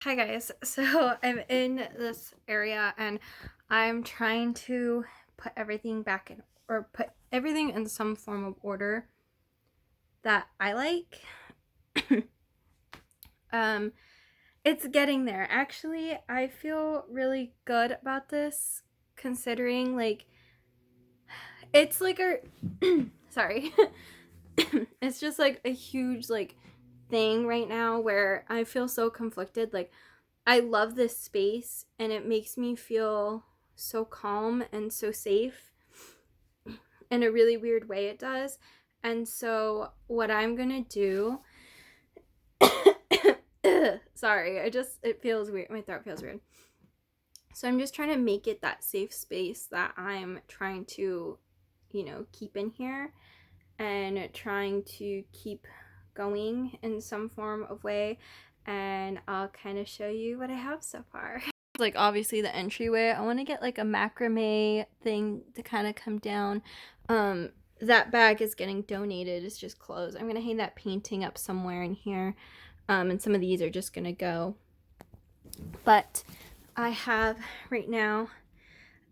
Hi guys. So I'm in this area and I'm trying to put everything back in or put everything in some form of order that I like. um it's getting there. Actually, I feel really good about this considering like it's like a sorry. It's just like a huge like thing right now where I feel so conflicted. Like I love this space and it makes me feel so calm and so safe in a really weird way it does. And so what I'm going to do sorry, it feels weird. My throat feels weird. So I'm just trying to make it that safe space that I'm trying to, keep in here and trying to keep going in some form of way. And I'll kind of show you what I have so far. Like obviously the entryway, I want to get like a macrame thing to kind of come down. That bag is getting donated. It's just closed. I'm gonna hang that painting up somewhere in here. And some of these are just gonna go. But I have right now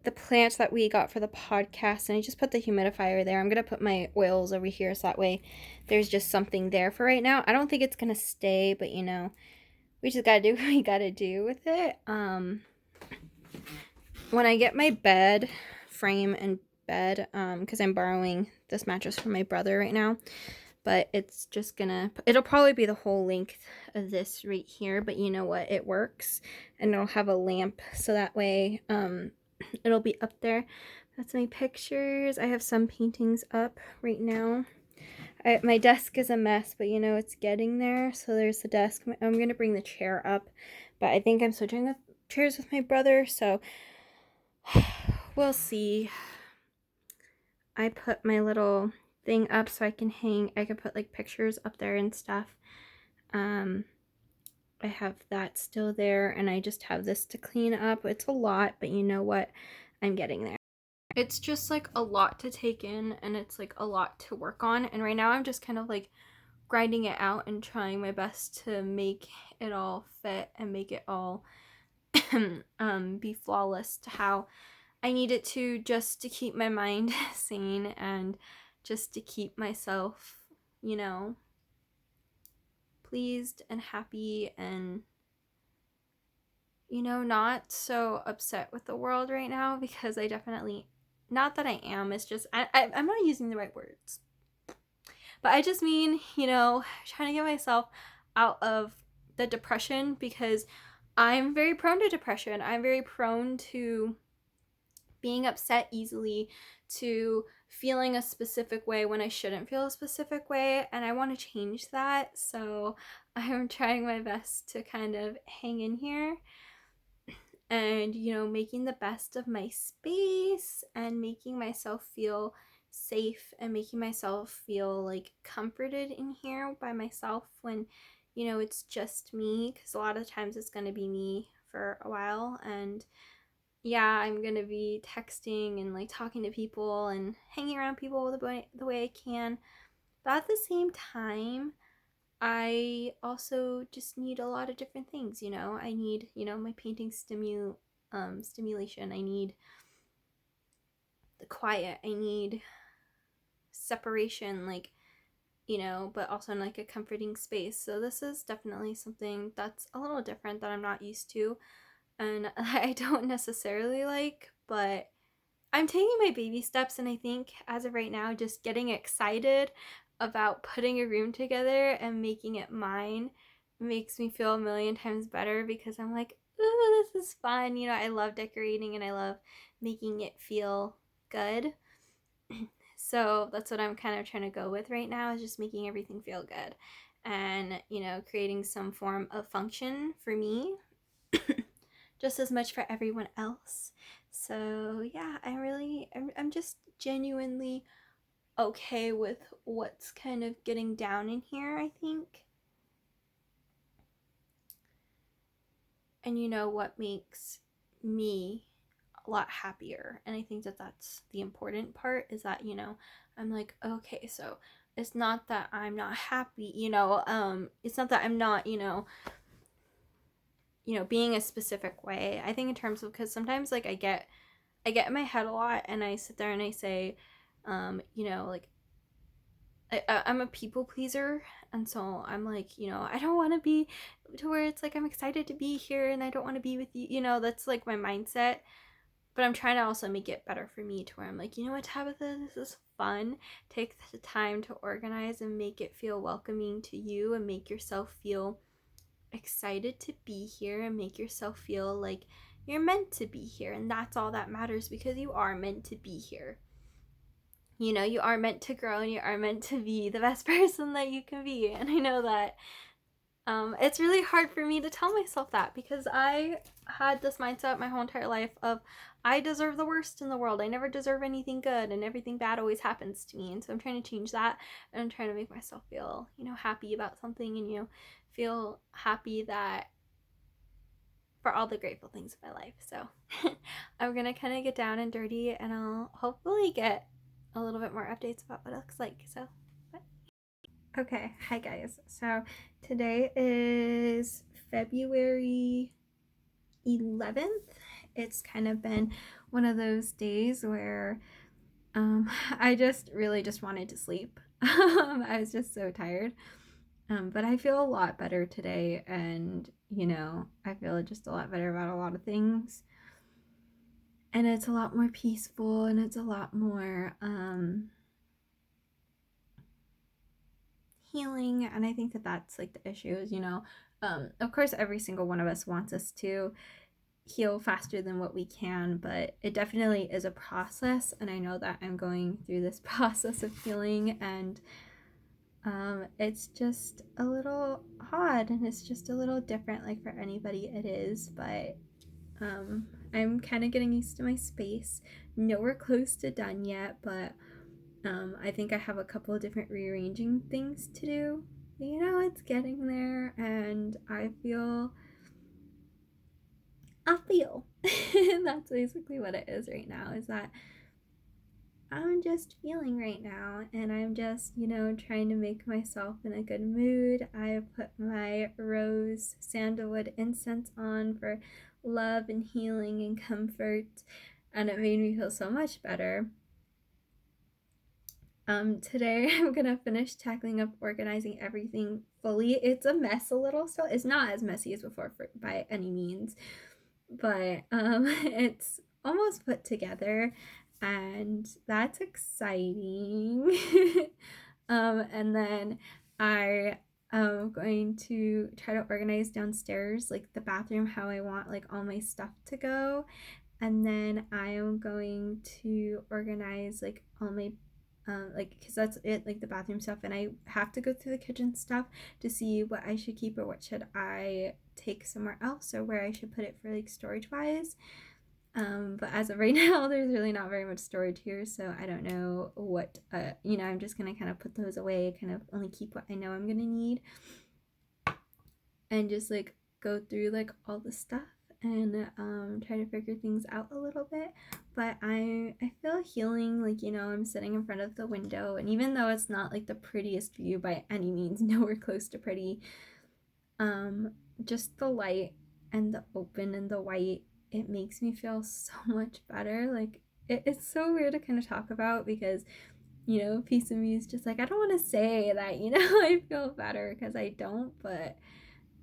the plants that we got for the podcast, and I just put the humidifier there. I'm gonna put my oils over here so that way there's just something there for right now. I don't think it's gonna stay, but we just gotta do what we gotta do with it. When I get my bed frame and bed, because I'm borrowing this mattress from my brother right now, but it'll probably be the whole length of this right here, but you know what, it works, and it'll have a lamp so that way it'll be up there. That's my pictures. I have some paintings up right now. My desk is a mess, but it's getting there. So there's the desk. I'm gonna bring the chair up, but I think I'm switching the chairs with my brother, so we'll see. I put my little thing up so I can put like pictures up there and stuff. I have that still there, and I just have this to clean up. It's a lot, but you know what? I'm getting there. It's just like a lot to take in, and it's like a lot to work on. And right now I'm just kind of like grinding it out and trying my best to make it all fit and make it all be flawless to how I need it to, just to keep my mind sane and just to keep myself, you know, pleased and happy and, not so upset with the world right now, because I definitely, not that I am, it's just, I'm not using the right words. But I just mean, trying to get myself out of the depression, because I'm very prone to depression. I'm very prone to being upset easily, to feeling a specific way when I shouldn't feel a specific way, and I want to change that. So I'm trying my best to kind of hang in here and, making the best of my space and making myself feel safe and making myself feel like comforted in here by myself when, it's just me, because a lot of times it's going to be me for a while. And yeah, I'm gonna be texting and like talking to people and hanging around people the way I can. But at the same time, I also just need a lot of different things. I need my painting stimulation. I need the quiet. I need separation, like, but also in like a comforting space. So this is definitely something that's a little different that I'm not used to, and I don't necessarily like, but I'm taking my baby steps, and I think as of right now, just getting excited about putting a room together and making it mine makes me feel a million times better, because I'm like, ooh, this is fun. I love decorating and I love making it feel good. So that's what I'm kind of trying to go with right now, is just making everything feel good and, creating some form of function for me just as much for everyone else. So yeah, I'm just genuinely okay with what's kind of getting down in here, I think. And what makes me a lot happier. And I think that that's the important part, is that, I'm like, okay, so it's not that I'm not happy, it's not that I'm not, being a specific way. I think in terms of, because sometimes like I get in my head a lot, and I sit there and I say, like I'm a people pleaser, and so I'm like, I don't want to be to where it's like I'm excited to be here and I don't want to be with you. That's like my mindset. But I'm trying to also make it better for me to where I'm like, you know what, Tabitha, this is fun. Take the time to organize and make it feel welcoming to you, and make yourself feel excited to be here, and make yourself feel like you're meant to be here. And that's all that matters, because you are meant to be here. You are meant to grow, and you are meant to be the best person that you can be. And I know that it's really hard for me to tell myself that, because I had this mindset my whole entire life of I deserve the worst in the world. I never deserve anything good, and everything bad always happens to me. And so I'm trying to change that, and I'm trying to make myself feel, happy about something, and feel happy that for all the grateful things in my life. So I'm gonna kind of get down and dirty, and I'll hopefully get a little bit more updates about what it looks like. So okay, hi guys. So today is February 11th. It's kind of been one of those days where I just really just wanted to sleep. I was just so tired. But I feel a lot better today, and I feel just a lot better about a lot of things. And it's a lot more peaceful, and it's a lot more healing. And I think that that's like the issue is, of course every single one of us wants us to heal faster than what we can, but it definitely is a process. And I know that I'm going through this process of healing, and it's just a little odd, and it's just a little different, like for anybody it is. But I'm kind of getting used to my space. Nowhere close to done yet, but I think I have a couple of different rearranging things to do. It's getting there, and I feel that's basically what it is right now, is that I'm just feeling right now, and I'm just, trying to make myself in a good mood. I put my rose sandalwood incense on for love and healing and comfort, and it made me feel so much better. Today I'm gonna finish tackling up organizing everything fully. It's a mess a little, so it's not as messy as before by any means, but it's almost put together, and that's exciting. And then I am going to try to organize downstairs, like the bathroom, how I want like all my stuff to go. And then I am going to organize like all my because that's it, like the bathroom stuff, and I have to go through the kitchen stuff to see what I should keep or what should I take somewhere else, or where I should put it for like storage wise. But as of right now, there's really not very much storage here, so I don't know what I'm just gonna kind of put those away, kind of only keep what I know I'm gonna need, and just like go through like all the stuff, and try to figure things out a little bit. But I feel healing, like I'm sitting in front of the window, and even though it's not like the prettiest view by any means, nowhere close to pretty, just the light and the open and the white, it makes me feel so much better. Like it's so weird to kind of talk about, because piece of me is just like, I don't want to say that I feel better, because I don't, but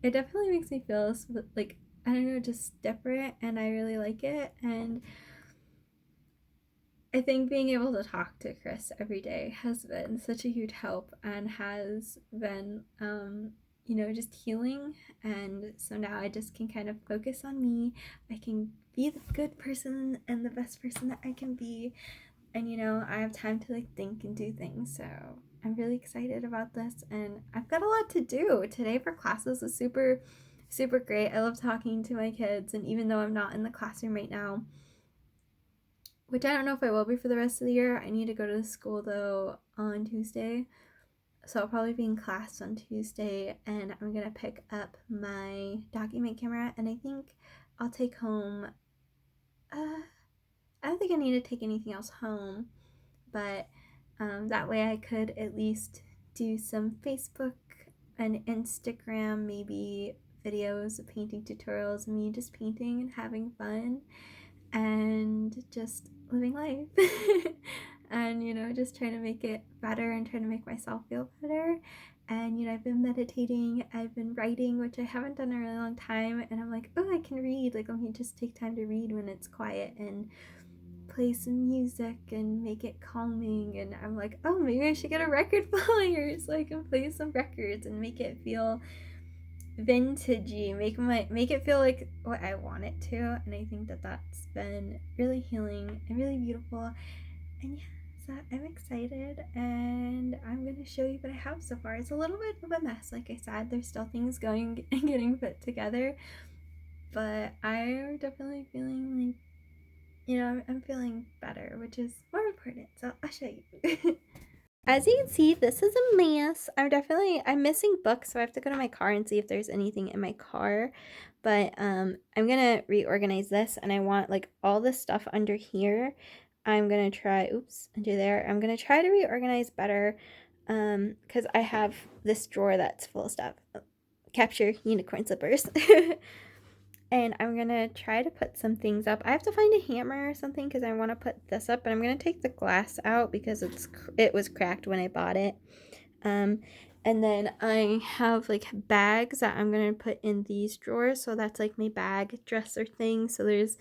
it definitely makes me feel like, I don't know, just different, and I really like it. And I think being able to talk to Chris every day has been such a huge help, and has been just healing. And so now I just can kind of focus on me. I can be the good person and the best person that I can be, and I have time to like think and do things. So I'm really excited about this, and I've got a lot to do today for classes. Is super great. I love talking to my kids, and even though I'm not in the classroom right now, which I don't know if I will be for the rest of the year, I need to go to the school though on Tuesday, so I'll probably be in class on Tuesday, and I'm gonna pick up my document camera, and I think I'll take home I don't think I need to take anything else home, but that way I could at least do some Facebook and Instagram, maybe videos of painting tutorials of me just painting and having fun and just living life. And, you know, just trying to make it better and trying to make myself feel better. And, you know, I've been meditating, I've been writing, which I haven't done in a really long time. And I'm like, oh, I can read. Like, let me just take time to read when it's quiet and play some music and make it calming. And I'm like, oh, maybe I should get a record player so I can play some records and make it feel vintagey, make it feel like what I want it to. And I think that that's been really healing and really beautiful. And yeah, so I'm excited, and I'm gonna show you what I have so far. It's a little bit of a mess, like I said. There's still things going and getting put together, but I'm definitely feeling like, you know, I'm feeling better, which is more important. So I'll show you. As you can see, this is a mess. I'm missing books, so I have to go to my car and see if there's anything in my car. But I'm gonna reorganize this, and I want like all this stuff under here. I'm gonna try, under there. I'm gonna try to reorganize better, because I have this drawer that's full of stuff. Capture unicorn slippers. And I'm gonna try to put some things up. I have to find a hammer or something because I want to put this up. But I'm gonna take the glass out because it was cracked when I bought it. And then I have like bags that I'm gonna put in these drawers. So that's like my bag dresser thing. So there's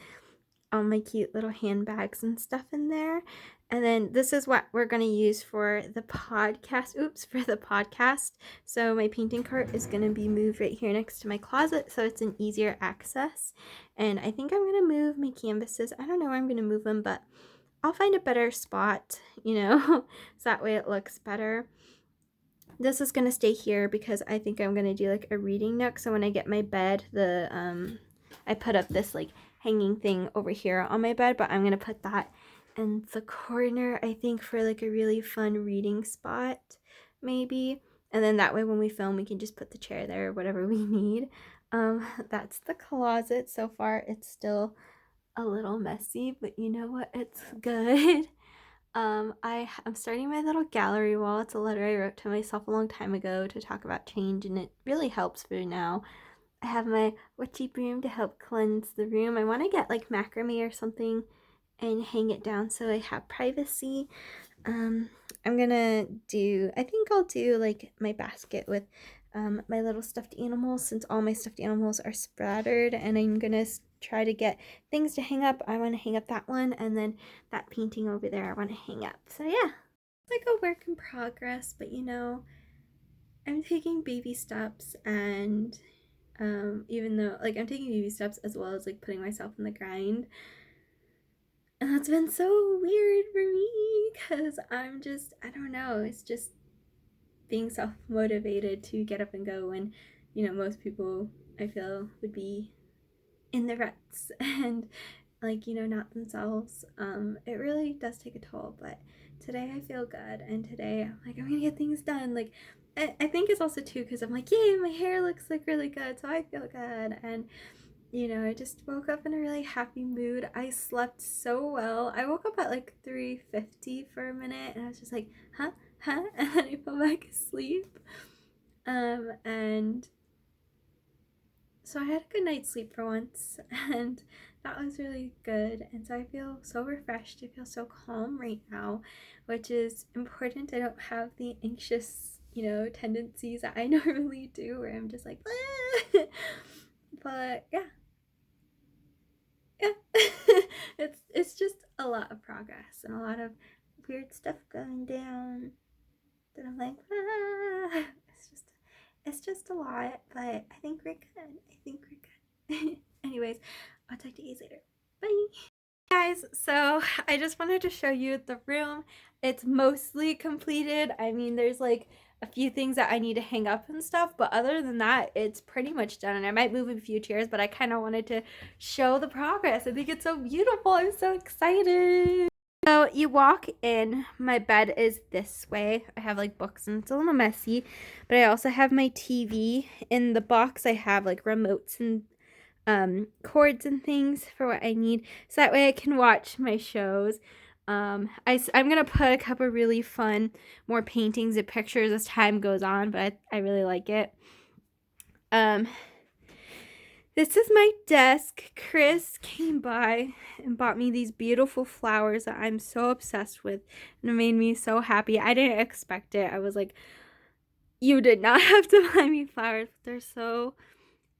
all my cute little handbags and stuff in there. And then this is what we're going to use for the podcast. For the podcast. So my painting cart is going to be moved right here next to my closet, so it's an easier access. And I think I'm going to move my canvases. I don't know where I'm going to move them, but I'll find a better spot, you know, so that way it looks better. This is going to stay here because I think I'm going to do like a reading nook. So when I get my bed, I put up this like hanging thing over here on my bed, but I'm going to put that in the corner, I think, for like a really fun reading spot, maybe. And then that way when we film, we can just put the chair there or whatever we need. That's the closet. So far, it's still a little messy, but you know what? It's good. I'm starting my little gallery wall. It's a letter I wrote to myself a long time ago to talk about change, and it really helps for now. I have my witchy broom to help cleanse the room. I want to get like macrame or something and hang it down so I have privacy. I think I'll do like my basket with my little stuffed animals, since all my stuffed animals are splattered, and I'm gonna try to get things to hang up. I want to hang up that one, and then that painting over there I want to hang up. So yeah, it's like a work in progress, but you know, I'm taking baby steps, and even though like I'm taking baby steps as well as like putting myself in the grind. And that's been so weird for me because I don't know, it's just being self-motivated to get up and go when, you know, most people I feel would be in the ruts and like, you know, not themselves. It really does take a toll, but today I feel good, and today I'm like, I'm gonna get things done. Like, I think it's also too because I'm like, yay, my hair looks like really good, so I feel good. And you know, I just woke up in a really happy mood. I slept so well. I woke up at like 3:50 for a minute, and I was just like, huh, and then I fell back asleep. And so I had a good night's sleep for once, and that was really good. And so I feel so refreshed. I feel so calm right now, which is important. I don't have the anxious, you know, tendencies that I normally do, where I'm just like, ah! But yeah. It's just a lot of progress and a lot of weird stuff going down that I'm like, ah. It's just a lot, but I think we're good. Anyways, I'll talk to you guys later. Bye. Guys, so I just wanted to show you the room. It's mostly completed. I mean, there's like a few things that I need to hang up and stuff, but other than that, it's pretty much done. And I might move a few chairs, but I kind of wanted to show the progress. I think it's so beautiful. I'm so excited. So you walk in, my bed is this way. I have like books and it's a little messy, but I also have my TV. In the box I have like remotes and cords and things for what I need, so that way I can watch my shows. I'm gonna put a couple really fun more paintings and pictures as time goes on, but I really like it. This is my desk. Chris came by and bought me these beautiful flowers that I'm so obsessed with, and it made me so happy. I didn't expect it. I was like, you did not have to buy me flowers. They're so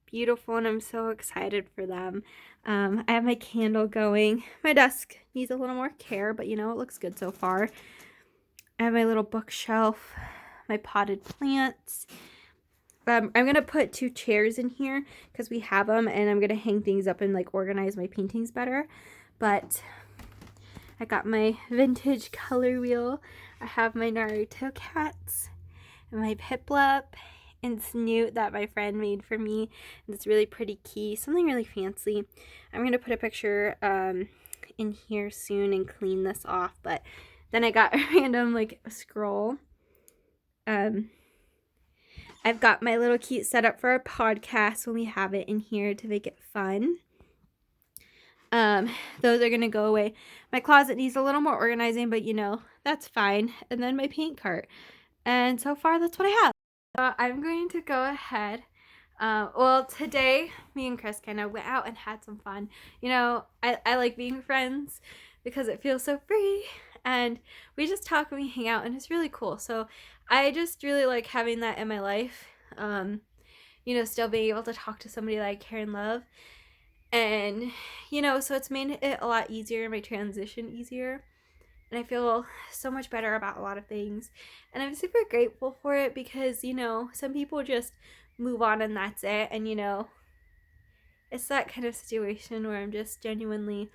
beautiful, and I'm so excited for them. I have my candle going. My desk needs a little more care, but you know, it looks good so far. I have my little bookshelf, my potted plants. I'm going to put 2 chairs in here because we have them, and I'm going to hang things up and like organize my paintings better. But I got my vintage color wheel. I have my Naruto cats and my Piplup and Snoot that my friend made for me. And it's really pretty key, something really fancy. I'm going to put a picture in here soon and clean this off. But then I got a random like scroll. I've got my little cute setup for our podcast when we have it in here to make it fun. Those are gonna go away. My closet needs a little more organizing, but you know, that's fine. And then my paint cart. And so far, that's what I have. So I'm going to go ahead. Well, today, me and Chris kind of went out and had some fun. You know, I like being friends because it feels so free. And we just talk and we hang out, and it's really cool. So I just really like having that in my life. You know, still being able to talk to somebody that I care and love. And, you know, so it's made it a lot easier, my transition easier. And I feel so much better about a lot of things. And I'm super grateful for it because, you know, some people just move on and that's it. And, you know, it's that kind of situation where I'm just genuinely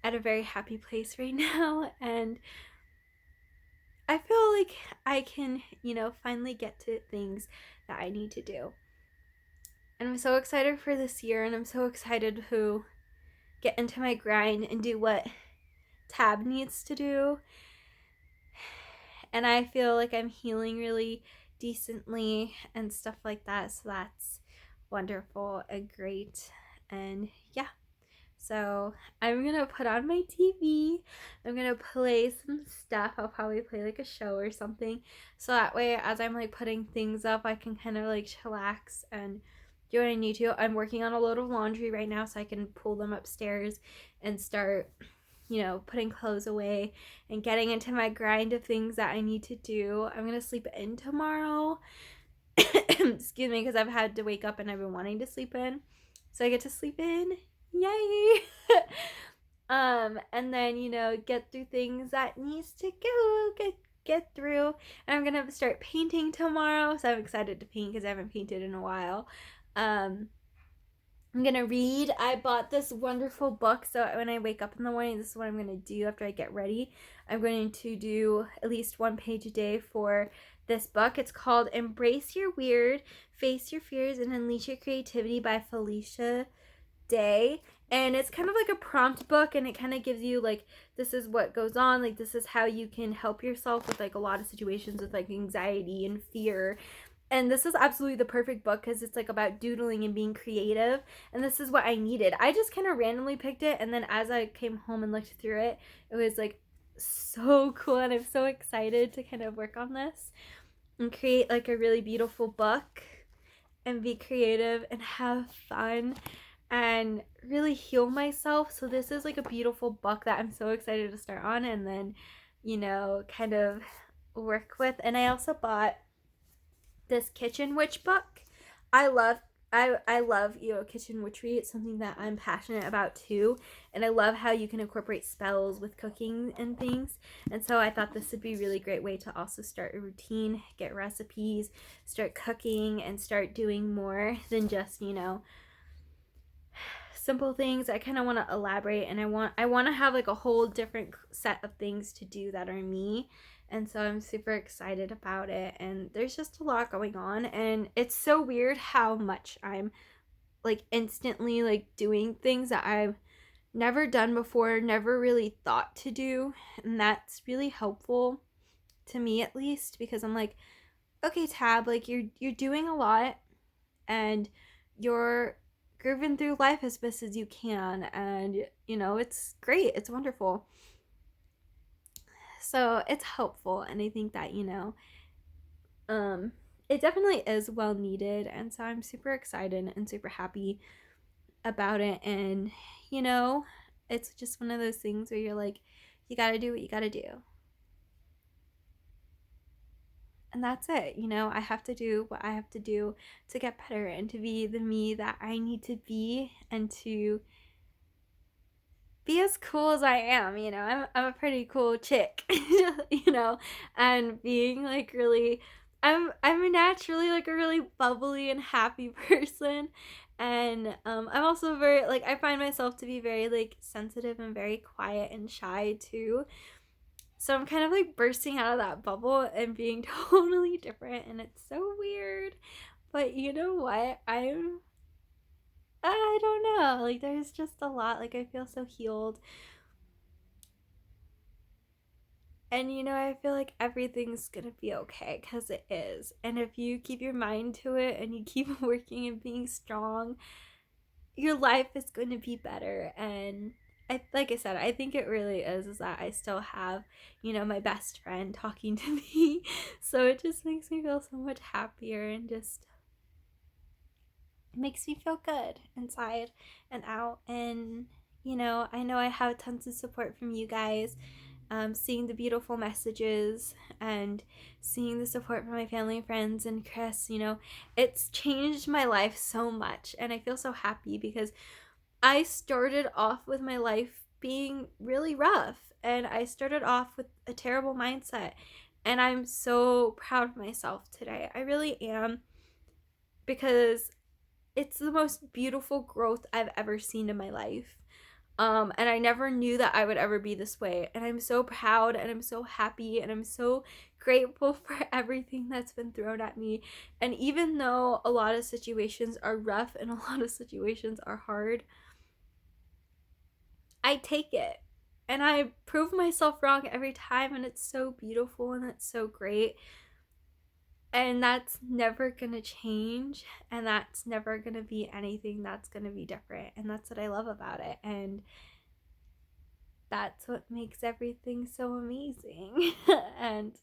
at a very happy place right now. And I feel like I can, you know, finally get to things that I need to do. And I'm so excited for this year, and I'm so excited to get into my grind and do what Tab needs to do. And I feel like I'm healing really decently and stuff like that. So that's wonderful and great. And yeah. So I'm going to put on my TV. I'm going to play some stuff. I'll probably play like a show or something. So that way, as I'm like putting things up, I can kind of like chillax and do what I need to. I'm working on a load of laundry right now so I can pull them upstairs and start, you know, putting clothes away and getting into my grind of things that I need to do. I'm going to sleep in tomorrow. Excuse me, because I've had to wake up and I've been wanting to sleep in. So I get to sleep in. Yay. And then, you know, get through things that needs to get through. And I'm gonna start painting tomorrow, so I'm excited to paint because I haven't painted in a while. I'm gonna read. I bought this wonderful book, so when I wake up in the morning, this is what I'm gonna do after I get ready. I'm going to do at least 1 page a day for this book. It's called Embrace Your Weird, Face Your Fears, and Unleash Your Creativity by Felicia Day. And it's kind of like a prompt book, and it kind of gives you like, this is what goes on, like this is how you can help yourself with like a lot of situations with like anxiety and fear. And this is absolutely the perfect book because it's like about doodling and being creative, and this is what I needed. I just kind of randomly picked it, and then as I came home and looked through it, it was like so cool, and I'm so excited to kind of work on this and create like a really beautiful book and be creative and have fun and really heal myself. So this is like a beautiful book that I'm so excited to start on and then, you know, kind of work with. And I also bought this Kitchen Witch book. I love, you know, kitchen witchery. It's something that I'm passionate about too, and I love how you can incorporate spells with cooking and things. And so I thought this would be a really great way to also start a routine, get recipes, start cooking, and start doing more than just, you know, simple things. I kind of want to elaborate, and I want to have like a whole different set of things to do that are me. And so I'm super excited about it, and there's just a lot going on, and it's so weird how much I'm like instantly like doing things that I've never done before, never really thought to do. And that's really helpful to me, at least, because I'm like, okay, Tab, like you're doing a lot, and you're grooving through life as best as you can, and you know, it's great, it's wonderful. So it's helpful, and I think that, you know, it definitely is well needed. And so I'm super excited and super happy about it. And, it's just one of those things where you're like, you gotta do what you gotta do. And that's it. I have to do what I have to do to get better and to be the me that I need to be, and to be as cool as I am. I'm a pretty cool chick, and being like really, I'm naturally like a really bubbly and happy person. And I'm also very like, I find myself to be very like sensitive and very quiet and shy too. So I'm kind of like bursting out of that bubble and being totally different, and it's so weird. But you know what? I don't know. Like, there's just a lot. Like, I feel so healed. And I feel like everything's gonna be okay, because it is. And if you keep your mind to it and you keep working and being strong, your life is going to be better. And like I said, I think it really is that I still have, my best friend talking to me. So it just makes me feel so much happier, and just makes me feel good inside and out. And I know I have tons of support from you guys. Seeing the beautiful messages and seeing the support from my family and friends and Chris, it's changed my life so much. And I feel so happy, because I started off with my life being really rough, and I started off with a terrible mindset. And I'm so proud of myself today. I really am, because it's the most beautiful growth I've ever seen in my life. And I never knew that I would ever be this way. And I'm so proud, and I'm so happy, and I'm so grateful for everything that's been thrown at me. And even though a lot of situations are rough and a lot of situations are hard, I take it. And I prove myself wrong every time, and it's so beautiful and it's so great. And that's never gonna change, and that's never gonna be anything that's gonna be different. And that's what I love about it. And that's what makes everything so amazing. And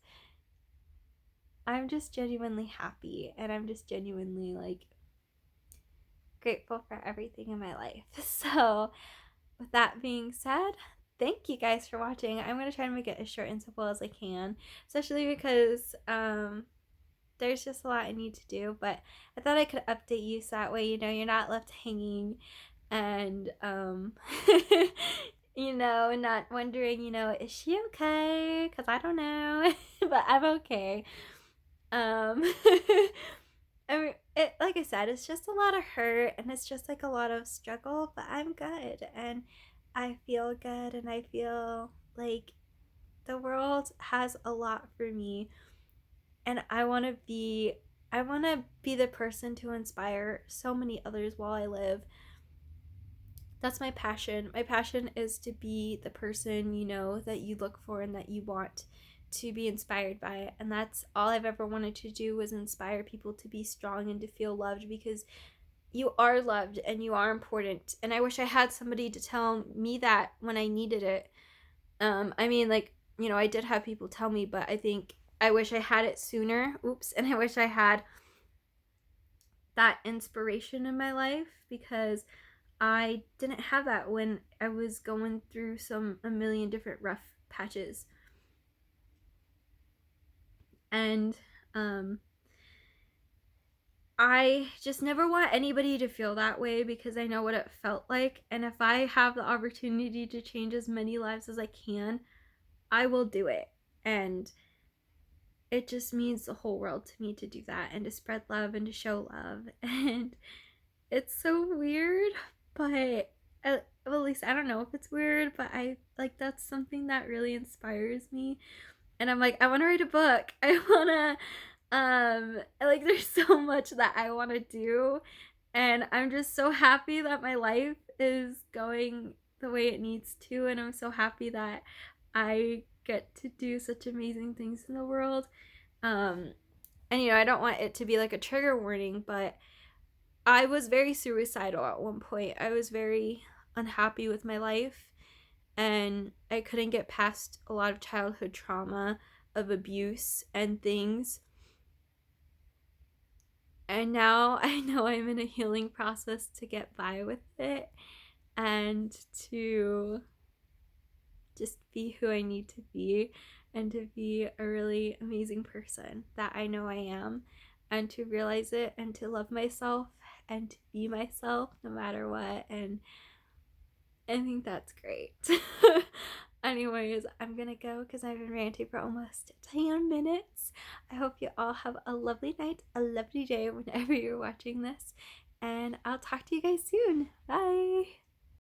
I'm just genuinely happy, and I'm just genuinely like grateful for everything in my life. So with that being said, thank you guys for watching. I'm going to try to make it as short and simple as I can, especially because there's just a lot I need to do. But I thought I could update you, so that way you're not left hanging, and not wondering, is she okay? Because I don't know. But I'm okay. I mean, like I said, it's just a lot of hurt, and it's just like a lot of struggle, but I'm good, and I feel good, and I feel like the world has a lot for me, and I want to be the person to inspire so many others while I live. That's my passion. My passion is to be the person, that you look for and that you want to be inspired by. And that's all I've ever wanted to do, was inspire people to be strong and to feel loved, because you are loved and you are important. And I wish I had somebody to tell me that when I needed it. I mean, like, I did have people tell me, but I think I wish I had it sooner. Oops. And I wish I had that inspiration in my life, because I didn't have that when I was going through a million different rough patches. And I just never want anybody to feel that way, because I know what it felt like. And if I have the opportunity to change as many lives as I can, I will do it. And it just means the whole world to me to do that, and to spread love and to show love. And it's so weird, but well, at least I don't know if it's weird, but I like, that's something that really inspires me. And I'm like, I want to write a book. I want to like, there's so much that I want to do, and I'm just so happy that my life is going the way it needs to, and I'm so happy that I get to do such amazing things in the world. And I don't want it to be like a trigger warning, but I was very suicidal at one point. I was very unhappy with my life, and I couldn't get past a lot of childhood trauma of abuse and things. And now I know I'm in a healing process to get by with it and to just be who I need to be and to be a really amazing person that I know I am, and to realize it and to love myself and to be myself no matter what. And I think that's great. Anyways, I'm gonna go because I've been ranting for almost 10 minutes. I hope you all have a lovely night, a lovely day whenever you're watching this, and I'll talk to you guys soon. Bye.